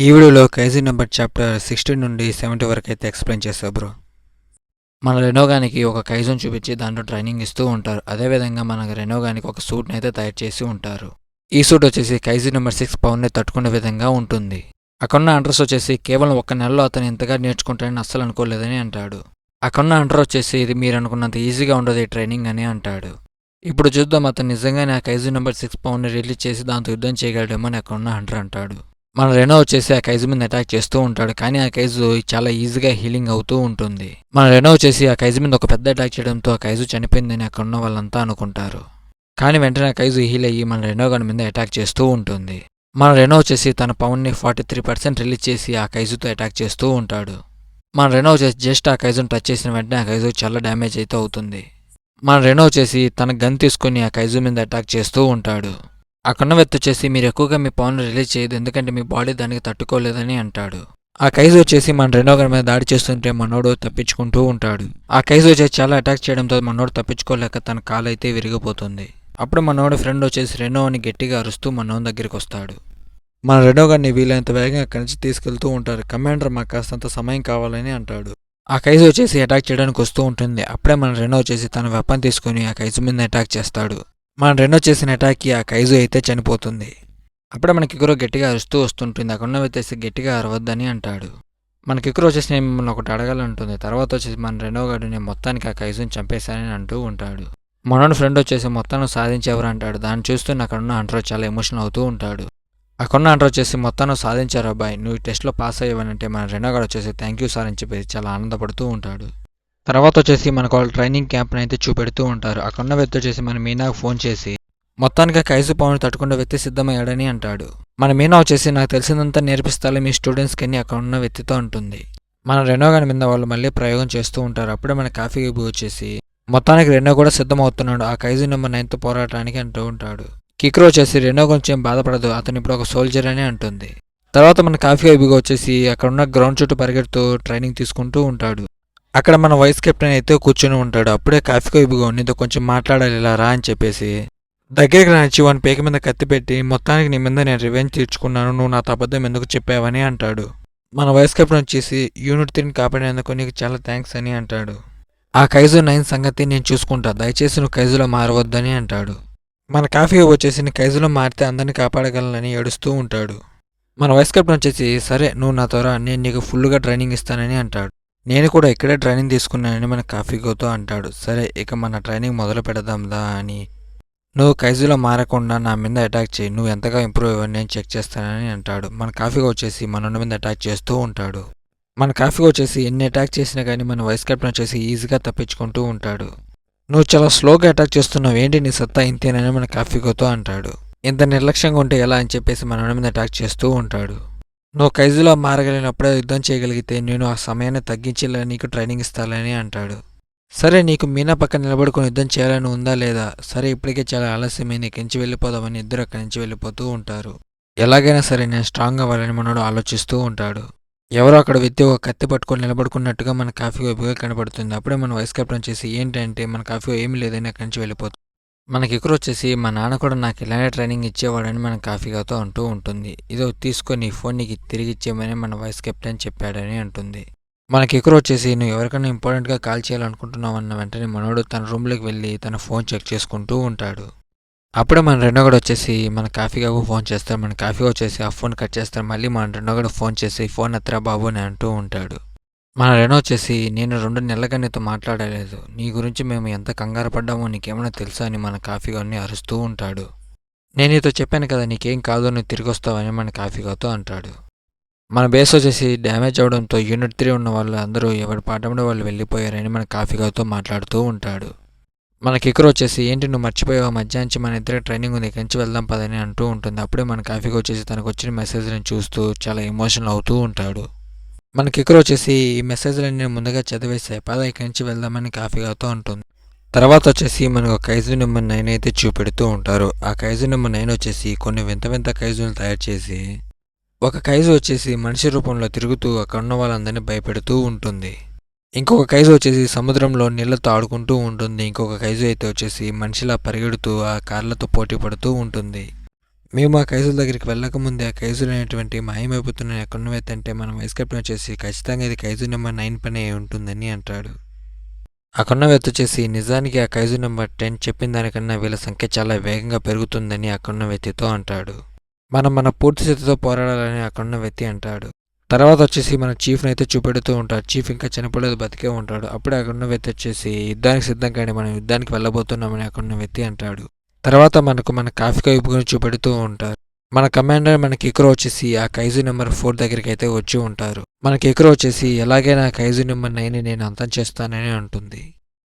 ఈ వీడియోలో కైజీ number chapter 60 నుండి 70 వరకు అయితే ఎక్స్ప్లెయిన్ చేశారు బ్రో. మన రెనోగానికి ఒక కైజును చూపించి దాంట్లో ట్రైనింగ్ ఇస్తూ ఉంటారు. అదేవిధంగా మన రెనోగానికి ఒక సూట్ని అయితే తయారు చేసి ఉంటారు. ఈ సూట్ వచ్చేసి కైజీ నెంబర్ 6 పవర్ని తట్టుకునే విధంగా ఉంటుంది. అక్కడున్న అంటర్స్ వచ్చేసి కేవలం ఒక్క నెలలో అతను ఇంతగా నేర్చుకుంటాడని అస్సలు అనుకోలేదని అంటాడు. అక్కడున్న అంటర్ వచ్చేసి ఇది మీరు అనుకున్నంత ఈజీగా ఉండదు ఈ ట్రైనింగ్ అని అంటాడు. ఇప్పుడు చూద్దాం అతను నిజంగానే ఆ కైజీ నెంబర్ 6 పవర్ని రిలీజ్ చేసి దాంతో యుద్ధం చేయగలడేమో అని అక్కడున్న అంటర్ అంటాడు. మన రెనో వచ్చేసి ఆ కైజు మీద అటాక్ చేస్తూ ఉంటాడు, కానీ ఆ కైజు చాలా ఈజీగా హీలింగ్ అవుతూ ఉంటుంది. మన రెనో వచ్చేసి ఆ కైజు మీద ఒక పెద్ద అటాక్ చేయడంతో ఆ కైజు చనిపోయిందని అక్కడ ఉన్న వాళ్ళంతా అనుకుంటారు. కానీ వెంటనే ఆ కైజు హీల్ అయ్యి మన రెనో గన్ మీద అటాక్ చేస్తూ ఉంటుంది. మన రెనో వచ్చేసి తన పవర్ని 43% రిలీజ్ చేసి ఆ కైజుతో అటాక్ చేస్తూ ఉంటాడు. మన రెనో వచ్చేసి జస్ట్ ఆ కైజును టచ్ చేసిన వెంటనే ఆ కైజు చాలా డ్యామేజ్ అయితే అవుతుంది. మన రెనో వచ్చేసి తన గన్ తీసుకుని ఆ కైజు మీద అటాక్ చేస్తూ ఉంటాడు. అక్కడున్న వ్యక్తి వచ్చేసి మీరు ఎక్కువగా మీ పవర్ని రిలీజ్ చేయదు, ఎందుకంటే మీ బాడీ దానికి తట్టుకోలేదని అంటాడు. ఆ కైజు వచ్చేసి మన రెనో గన్ మీద దాడి చేస్తుంటే మనోడు తప్పించుకుంటూ ఉంటాడు. ఆ కైజు వచ్చేసి చాలా అటాక్ చేయడంతో మనోడు తప్పించుకోలేక తన కాలు అయితే విరిగిపోతుంది. అప్పుడు మనోడు ఫ్రెండ్ వచ్చేసి రెనో అని గట్టిగా అరుస్తూ మనోని దగ్గరికి వస్తాడు. మన రెనో గన్ని వీలైనంత వేగంగా అక్కడి నుంచి తీసుకెళ్తూ ఉంటారు. కమాండర్ మాకు కాస్తంత సమయం కావాలని అంటాడు. ఆ కైజు వచ్చేసి అటాక్ చేయడానికి వస్తూ ఉంటుంది. అప్పుడే మన రెనో వచ్చేసి తన వెపన్ తీసుకుని ఆ కైజు మీద అటాక్ చేస్తాడు. మన రెనో చేసిన అటాక్కి ఆ కైజు అయితే చనిపోతుంది. అప్పుడే మన కికురో గట్టిగా అరుస్తూ వస్తుంటుంది. అక్కడ ఉన్న వ్యక్తి గట్టిగా అరవద్దని అంటాడు. మన కికురో వచ్చేసి నేను మిమ్మల్ని ఒకటి అడగాలంటుంది. తర్వాత వచ్చేసి మన రెనో గారు నేను మొత్తానికి ఆ కైజుని చంపేశానని అంటూ ఉంటాడు. మనోని ఫ్రెండ్ వచ్చేసి మొత్తాన్ని సాధించేవారు అంటాడు. దాన్ని చూస్తూ అక్కడున్న అంటరో చాలా ఎమోషనల్ అవుతూ ఉంటాడు. అక్కడున్న అంటరో వచ్చేసి మొత్తాన్ని సాధించారు అబ్బాయి, నువ్వు ఈ టెస్ట్లో పాస్ అయ్యావనంటే మన రెనో గారు వచ్చేసి థ్యాంక్ యూ సార్ అని చెప్పేసి చాలా ఆనందపడుతూ ఉంటాడు. తర్వాత వచ్చేసి మనకు వాళ్ళు ట్రైనింగ్ క్యాంప్ని అయితే చూపెడుతూ ఉంటారు. అక్కడున్న వ్యక్తి వచ్చేసి మన మీనాకు ఫోన్ చేసి మొత్తానికి కైజు పవన్ తట్టుకున్న వ్యక్తి సిద్ధమయ్యాడని అంటాడు. మన మీనా వచ్చేసి నాకు తెలిసినంత నేర్పిస్తాలే మీ స్టూడెంట్స్కి అని అక్కడ ఉన్న వ్యక్తితో ఉంటుంది. మన రెనో గన్ మీద వాళ్ళు మళ్ళీ ప్రయోగం చేస్తూ ఉంటారు. అప్పుడే మన కాఫీ ఇబ్బు వచ్చేసి మొత్తానికి రెనో కూడా సిద్ధమవుతున్నాడు ఆ కైజు నెంబర్ 9తో పోరాటానికి అంటూ ఉంటాడు. కిక్రో వచ్చేసి రెనో గురించి ఏం బాధపడదు, అతను ఇప్పుడు ఒక సోల్జర్ అని అంటుంది. తర్వాత మన కాఫీ ఇబ్బుగా వచ్చేసి అక్కడున్న గ్రౌండ్ చుట్టూ పరిగెడుతూ ట్రైనింగ్ తీసుకుంటూ ఉంటాడు. అక్కడ మన వైస్ కెప్టెన్ అయితే కూర్చొని ఉంటాడు. అప్పుడే కాఫీకో ఇబ్బుగో నీతో కొంచెం మాట్లాడాలి ఇలా రా అని చెప్పేసి దగ్గరికి నచ్చి వాని పేక మీద కత్తి పెట్టి మొత్తానికి నీ మీద నేను రివెంజ్ తీర్చుకున్నాను, నువ్వు నా అబద్ధం ఎందుకు చెప్పావని అంటాడు. మన వైస్ కెప్టెన్ వచ్చేసి యూనిట్ 3ని కాపాడేందుకు నీకు చాలా థ్యాంక్స్ అని అంటాడు. ఆ కైజు 9 సంగతి నేను చూసుకుంటా, దయచేసి నువ్వు కైజులో మారవద్దని అంటాడు. మన కాఫీ వచ్చేసి నీ కైజులో మారితే అందరినీ కాపాడగలనని ఏడుస్తూ ఉంటాడు. మన వైస్ కెప్టెన్ వచ్చేసి సరే నువ్వు నా త్వర నేను నీకు ఫుల్గా ట్రైనింగ్ ఇస్తానని అంటాడు. నేను కూడా ఇక్కడే ట్రైనింగ్ తీసుకున్నానని మన కాఫీగోతో అంటాడు. సరే ఇక మన ట్రైనింగ్ మొదలు పెడదాందా అని, నువ్వు కైజులో మారకుండా నా మీద అటాక్ చేయి, నువ్వు ఎంతగా ఇంప్రూవ్ అవ్వని నేను చెక్ చేస్తానని అంటాడు. మన కాఫీగా వచ్చేసి మన మీద అటాక్ చేస్తూ ఉంటాడు. మన కాఫీగా వచ్చేసి ఎన్ని అటాక్ చేసినా కానీ మన వైస్ కెప్టెన్ వచ్చేసి ఈజీగా తప్పించుకుంటూ ఉంటాడు. నువ్వు చాలా స్లోగా అటాక్ చేస్తున్నావు, ఏంటి నీ సత్తా ఇంతేనని మన కాఫీగోతో అంటాడు. ఇంత నిర్లక్ష్యంగా ఉంటే ఎలా అని చెప్పేసి మన మీద అటాక్ చేస్తూ ఉంటాడు. నువ్వు కైజులో మారగలిగినప్పుడే యుద్ధం చేయగలిగితే నేను ఆ సమయాన్ని తగ్గించేలా నీకు ట్రైనింగ్ ఇస్తానని అంటాడు. సరే నీకు మీనా పక్కన నిలబడుకుని యుద్ధం చేయాలని ఉందా లేదా, సరే ఇప్పటికే చాలా ఆలస్యమైంది ఇక్కడి వెళ్ళిపోదామని ఇద్దరు అక్కడి నుంచి వెళ్ళిపోతూ ఉంటారు. ఎలాగైనా సరే నేను స్ట్రాంగ్ అవ్వాలని మనోడు ఆలోచిస్తూ ఉంటాడు. ఎవరో అక్కడ వ్యక్తి ఒక కత్తి పట్టుకొని నిలబడుకున్నట్టుగా మన కాఫీ వైపుగా కనబడుతుంది. అప్పుడే మన వైస్ కెప్టెన్ చేసి ఏంటంటే మన కాఫీ ఏమీ లేదని అక్కడి నుంచి వెళ్ళిపోతుంది. మనకి ఎక్కువ వచ్చేసి మా నాన్న కూడా నాకు ఇలానే ట్రైనింగ్ ఇచ్చేవాడని మన కాఫీగాతో అంటూ ఉంటుంది. ఇదో తీసుకొని ఫోన్ నీకు తిరిగి ఇచ్చేయమని మన వైస్ కెప్టెన్ చెప్పాడని అంటుంది. మనకి ఎక్కువ వచ్చేసి నువ్వు ఎవరికైనా ఇంపార్టెంట్గా కాల్ చేయాలనుకుంటున్నావు అన్న వెంటనే మనోడు తన రూమ్లోకి వెళ్ళి తన ఫోన్ చెక్ చేసుకుంటూ ఉంటాడు. అప్పుడే మన రెండో గడు వచ్చేసి మన కాఫీగాకు ఫోన్ చేస్తాడు. మన కాఫీ వచ్చేసి ఆ ఫోన్ కట్ చేస్తాడు. మళ్ళీ మన రెండో గడు ఫోన్ చేసి ఫోన్ ఎత్తరా బాబు అని అంటూ ఉంటాడు. మన రెనో వచ్చేసి నేను 2 నెలలుగా నీతో మాట్లాడలేదు, నీ గురించి మేము ఎంత కంగారు పడ్డామో నీకేమైనా తెలుసా అని మన కాఫీగాన్ని అరుస్తూ ఉంటాడు. నేను నీతో చెప్పాను కదా నీకేం కాదో నువ్వు తిరిగి వస్తావని మన కాఫీగాతో అంటాడు. మన బేస్ వచ్చేసి డ్యామేజ్ అవడంతో యూనిట్ 3 ఉన్న వాళ్ళు అందరూ ఎవరి పాఠంలో వాళ్ళు వెళ్ళిపోయారని మన కాఫీగాతో మాట్లాడుతూ ఉంటాడు. మన కిక్కర్ వచ్చేసి ఏంటి నువ్వు మర్చిపోయావు, మధ్యాహ్నం మన ఇద్దరు ట్రైనింగ్ ఉంది ఇక్కడి నుంచి వెళ్దాం పదని అంటూ ఉంటుంది. అప్పుడే మన కాఫీగా వచ్చేసి తనకు వచ్చిన మెసేజ్లను చూస్తూ చాలా ఎమోషనల్ అవుతూ ఉంటాడు. మన కిక్కర్ వచ్చేసి ఈ మెసేజ్లన్నీ నేను ముందుగా చదివేసాయి, పద ఇక్కడి నుంచి వెళ్దామని కాఫీగాతో ఉంటుంది. తర్వాత వచ్చేసి మనకు కైజు నెంబర్ 9 అయితే చూపెడుతూ ఉంటారు. ఆ కైజు నెంబర్ 9 వచ్చేసి కొన్ని వింత వింత కైజులను తయారు చేసి ఒక కైజు వచ్చేసి మనిషి రూపంలో తిరుగుతూ అక్కడ ఉన్న వాళ్ళందరినీ భయపెడుతూ ఉంటుంది. ఇంకొక కైజు వచ్చేసి సముద్రంలో నీళ్లతో ఆడుకుంటూ ఉంటుంది. ఇంకొక కైజు అయితే వచ్చేసి మనిషిలా పరిగెడుతూ ఆ కార్లతో పోటీ పడుతూ ఉంటుంది. మేము ఆ కైజుల దగ్గరికి వెళ్ళకముందే ఆ కైజులు అనేటువంటి మాయమైపోతున్న ఎక్కడున్న వ్యక్తి అంటే మన వైస్ కెప్టెన్ వచ్చేసి ఖచ్చితంగా ఇది కైజు నెంబర్ 9 పనే అయి ఉంటుందని అంటాడు. అక్కడున్న వ్యక్తి వచ్చేసి నిజానికి ఆ కైజు నెంబర్ 10 చెప్పిన దానికన్నా వీళ్ళ సంఖ్య చాలా వేగంగా పెరుగుతుందని అక్కడున్న వ్యక్తితో అంటాడు. మన పూర్తి శక్తితో పోరాడాలని అక్కడున్న వ్యక్తి అంటాడు. తర్వాత వచ్చేసి మన చీఫ్ని అయితే చూపెడుతూ ఉంటాడు. చీఫ్ ఇంకా చనిపోలేదు, బతికే ఉంటాడు. అప్పుడే అక్కడున్న వ్యక్తి వచ్చేసి యుద్ధానికి సిద్ధం కానీ మనం యుద్ధానికి వెళ్ళబోతున్నామని అక్కడున్న వ్యక్తి అంటాడు. తర్వాత మన కాఫీ కైపుని చూపెడుతూ ఉంటారు. మన కమాండర్ మనకి ఇకరో వచ్చేసి ఆ కైజు నెంబర్ 4 దగ్గరికి అయితే వచ్చి ఉంటారు. మనకి ఇకరో వచ్చేసి ఎలాగైనా కైజు నెంబర్ 9ని నేను అంతం చేస్తానని అంటుంది.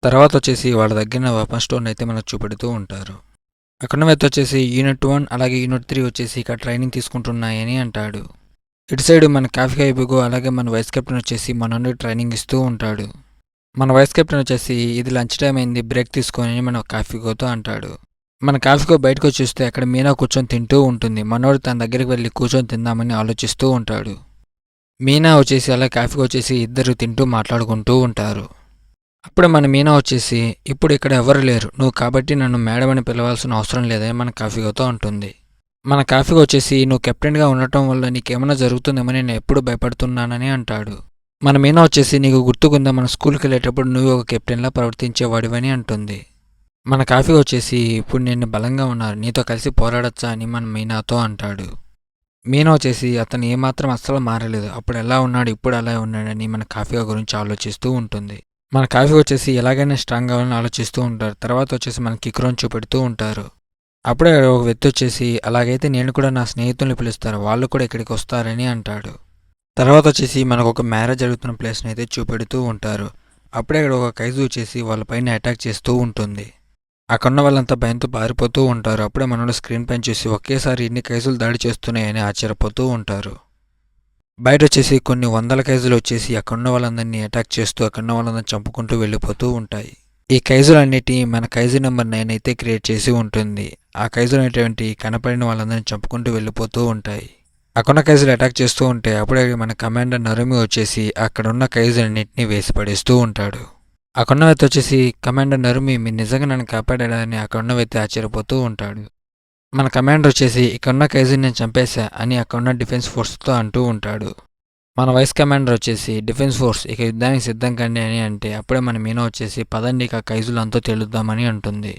తర్వాత వచ్చేసి వాళ్ళ దగ్గర వెపన్ స్టోన్ అయితే మనకు చూపెడుతూ ఉంటారు. అక్కడ వ్యక్తి వచ్చేసి యూనిట్ 1 అలాగే యూనిట్ 3 వచ్చేసి ఇక్కడ ట్రైనింగ్ తీసుకుంటున్నాయని అంటాడు. ఇటు సైడ్ మన కాఫీ కైపుకు అలాగే మన వైస్ కెప్టెన్ వచ్చేసి మన నుండి ట్రైనింగ్ ఇస్తూ ఉంటాడు. మన వైస్ కెప్టెన్ వచ్చేసి ఇది లంచ్ టైం అయింది, బ్రేక్ తీసుకొని మన కాఫీకోతో అంటాడు. మన కాఫీకో బయటకు చూస్తే అక్కడ మీనా కూర్చొని తింటూ ఉంటుంది. మనోడు తన దగ్గరికి వెళ్ళి కూర్చొని తిందామని ఆలోచిస్తూ ఉంటాడు. మీనా వచ్చేసి అలా కాఫీకి వచ్చేసి ఇద్దరు తింటూ మాట్లాడుకుంటూ ఉంటారు. అప్పుడే మన మీనా వచ్చేసి ఇప్పుడు ఇక్కడ ఎవరు లేరు, నువ్వు కాబట్టి నన్ను మేడం అని పిలవాల్సిన అవసరం లేదని మన కాఫీకోతో అంటుంది. మన కాఫీకి వచ్చేసి నువ్వు కెప్టెన్గా ఉండటం వల్ల నీకేమైనా జరుగుతుందేమో నేను ఎప్పుడు భయపడుతున్నానని అంటాడు. మన మీనా వచ్చేసి నీకు గుర్తుకుందా మన స్కూల్కి వెళ్ళేటప్పుడు నువ్వు ఒక కెప్టెన్లా ప్రవర్తించేవాడివని అంటుంది. మన కాఫీ వచ్చేసి ఇప్పుడు నేను బలంగా ఉన్నారు, నీతో కలిసి పోరాడచ్చా అని మన మీనాతో అంటాడు. మీనా వచ్చేసి అతను ఏమాత్రం అస్సలు మారలేదు, అప్పుడు ఎలా ఉన్నాడు ఇప్పుడు అలా ఉన్నాడని మన కాఫీ గురించి ఆలోచిస్తూ ఉంటుంది. మన కాఫీ వచ్చేసి ఎలాగైనా స్ట్రాంగ్ కావాలని ఆలోచిస్తూ ఉంటారు. తర్వాత వచ్చేసి మన కిక్రోని చూపెడుతూ ఉంటారు. అప్పుడే ఒక వ్యక్తి వచ్చేసి అలాగైతే నేను కూడా నా స్నేహితుల్ని పిలుస్తారు, వాళ్ళు కూడా ఇక్కడికి వస్తారని అంటాడు. తర్వాత వచ్చేసి మనకు ఒక మ్యారేజ్ జరుగుతున్న ప్లేస్ని అయితే చూపెడుతూ ఉంటారు. అప్పుడే ఇక్కడ ఒక కైజు వచ్చేసి వాళ్ళపైన అటాక్ చేస్తూ ఉంటుంది. అక్కడున్న వాళ్ళంతా భయంతో పారిపోతూ ఉంటారు. అప్పుడే మనోడు స్క్రీన్ పైన చూసి ఒకేసారి ఇన్ని కైజులు దాడి చేస్తున్నాయని ఆశ్చర్యపోతూ ఉంటారు. బయట వచ్చేసి కొన్ని వందల కైజులు వచ్చేసి అక్కడున్న వాళ్ళందరినీ అటాక్ చేస్తూ అక్కడున్న వాళ్ళందరినీ చంపుకుంటూ వెళ్ళిపోతూ ఉంటాయి. ఈ కైజులన్నిటి మన కైజు నెంబర్ 9 అయితే క్రియేట్ చేసి ఉంటుంది. ఆ కైజులు అనేటువంటి కనపడిన వాళ్ళందరినీ చంపుకుంటూ వెళ్ళిపోతూ ఉంటాయి. అక్కడున్న కైజులు అటాక్ చేస్తూ ఉంటే అప్పుడే మన కమాండర్ నరుమి వచ్చేసి అక్కడున్న కైజులన్నింటినీ వేసి పడేస్తూ ఉంటాడు. అక్కడున్న వ్యక్తి వచ్చేసి కమాండర్ నరుమి మీరు నిజంగా నన్ను కాపాడాడని అక్కడున్న వ్యక్తి ఆశ్చర్యపోతూ ఉంటాడు. మన కమాండర్ వచ్చేసి ఇక్కడున్న కైజుని నేను చంపేశా అని అక్కడున్న డిఫెన్స్ ఫోర్స్తో అంటూ ఉంటాడు. మన వైస్ కమాండర్ వచ్చేసి డిఫెన్స్ ఫోర్స్ ఇక యుద్ధానికి సిద్ధం కండి అని అంటే అప్పుడే మన మీనా వచ్చేసి పదండి ఇక కైజులు అంతా తేలుద్దామని అంటుంది.